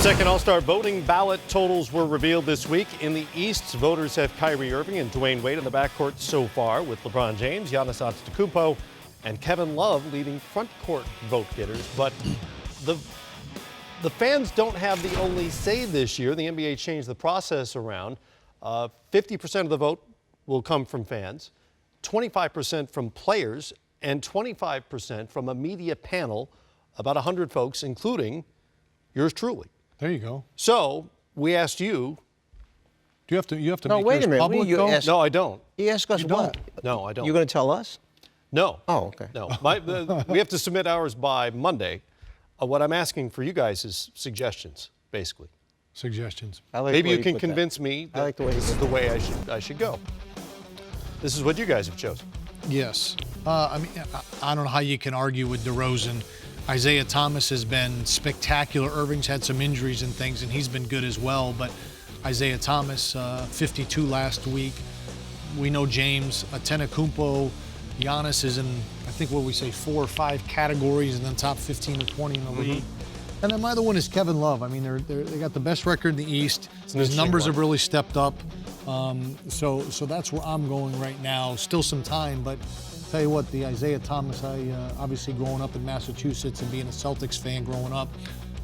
Second All-Star voting ballot totals were revealed this week. In the East, voters have Kyrie Irving and Dwayne Wade in the backcourt so far, with LeBron James, Giannis Antetokounmpo, and Kevin Love leading front court vote getters. But the fans don't have the only say this year. The NBA changed the process around. 50% of the vote will come from fans, 25% from players, and 25% from a media panel, about 100 folks, including yours truly. There you go. So we asked you. Do you have to No, make wait yours a minute. public, You though? asked- No, I don't. You ask us what? No, I don't. You're going to tell us? No. Oh, okay. No. We have to submit ours by Monday. What I'm asking for you guys is suggestions, basically. Suggestions. I like Maybe the way you can put that. convince me that I like the way this you is the way I should go. This is what you guys have chosen. Yes. I mean, I don't know how you can argue with DeRozan. Isaiah Thomas has been spectacular. Irving's had some injuries and things, and he's been good as well. But Isaiah Thomas, 52 last week. We know James Antetokounmpo, Giannis is in, I think, what we say, 4 or 5 categories, and then top 15 or 20 in the league. And then my other one is Kevin Love. I mean, they got the best record in the East. His numbers have really stepped up. So that's where I'm going right now. Still some time, but tell you what, the Isaiah Thomas, obviously growing up in Massachusetts and being a Celtics fan growing up,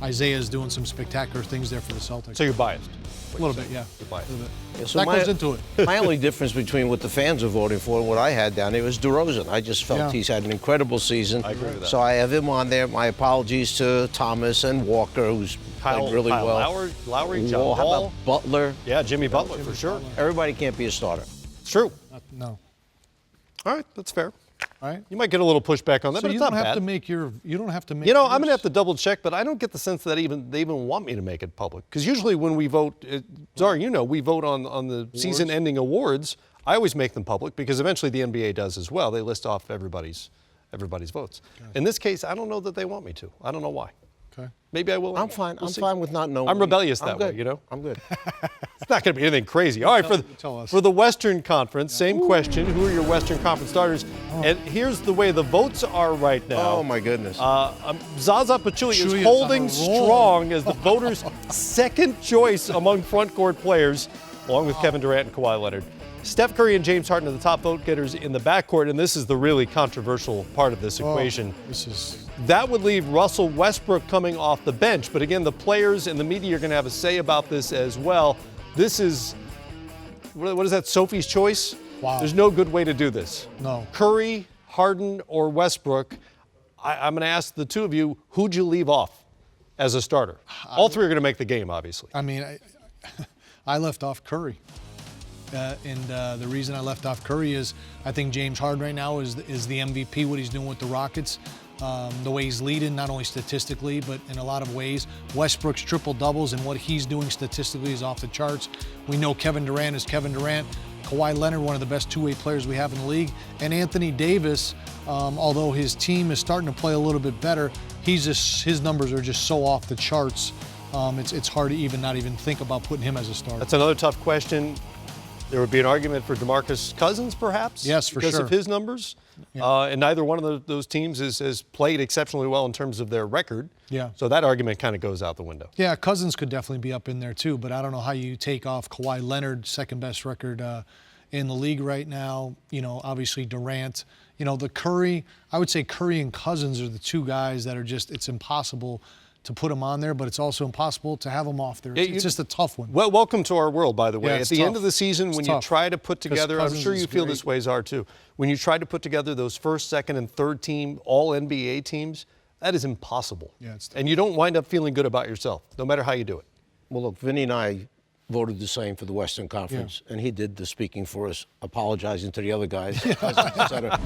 Isaiah's doing some spectacular things there for the Celtics. So you're biased? A little bit, yeah. You're biased. A little bit. Yeah, so That goes into it. My only difference between what the fans are voting for and what I had down there was DeRozan. I just felt he's had an incredible season. I agree with that. So I have him on there. My apologies to Thomas and Walker, who's played really Kyle well. Lowry, John Wall, how Wall. about Butler? Yeah, Jimmy Butler, for sure. Everybody can't be a starter. It's true. No. All right, that's fair. All right. You might get a little pushback on that, So but you it's not don't have bad. to make your. You don't have to make. You know, I'm going to yours. have to double check, but I don't get the sense that they even want me to make it public. Because usually when we vote, Zara, you know, we vote on the season-ending awards. I always make them public because eventually the NBA does as well. They list off everybody's votes. Okay. In this case, I don't know that they want me to. I don't know why. Okay. Maybe I will. I'm fine. We'll I'm see. fine with not knowing. I'm rebellious that good. way, you know? I'm good. It's not going to be anything crazy. All right, tell us. for the Western Conference, same question. Who are your Western Conference starters? And here's the way the votes are right now. Oh, my goodness. Zaza Pachulia is Pachulia's holding on a roll. strong as the voters' second choice among front court players, along with Kevin Durant and Kawhi Leonard. Steph Curry and James Harden are the top vote getters in the backcourt, and this is the really controversial part of this equation. That would leave Russell Westbrook coming off the bench. But again, the players and the media are going to have a say about this as well. This is, what is that, Sophie's choice? Wow. There's no good way to do this. No. Curry, Harden, or Westbrook. I'm going to ask the two of you, who'd you leave off as a starter? All three are going to make the game, obviously. I mean, I left off Curry. And the reason I left off Curry is I think James Harden right now is the MVP, what he's doing with the Rockets, the way he's leading, not only statistically, but in a lot of ways. Westbrook's triple-doubles and what he's doing statistically is off the charts. We know Kevin Durant is Kevin Durant. Kawhi Leonard, one of the best two-way players we have in the league. And Anthony Davis, although his team is starting to play a little bit better, his numbers are just so off the charts. It's hard to not even think about putting him as a starter. That's another tough question. There would be an argument for DeMarcus Cousins, perhaps? Yes, for because sure. of his numbers. Yeah. And neither one of those teams has played exceptionally well in terms of their record. Yeah. So that argument kind of goes out the window. Yeah, Cousins could definitely be up in there too, but I don't know how you take off Kawhi Leonard, second best record in the league right now. You know, obviously Durant. You know, the Curry, I would say Curry and Cousins are the two guys that are just, it's impossible to put them on there, but it's also impossible to have them off there. It's just a tough one. Well, welcome to our world, by the way. Yeah, At the end of the season, when you try to put together, I'm sure you feel this way, Czar, too. When you try to put together those first, second, and third team all-NBA teams, that is impossible. Yeah, it's tough. And you don't wind up feeling good about yourself, no matter how you do it. Well, look, Vinny and I voted the same for the Western Conference, and he did the speaking for us, apologizing to the other guys, et cetera.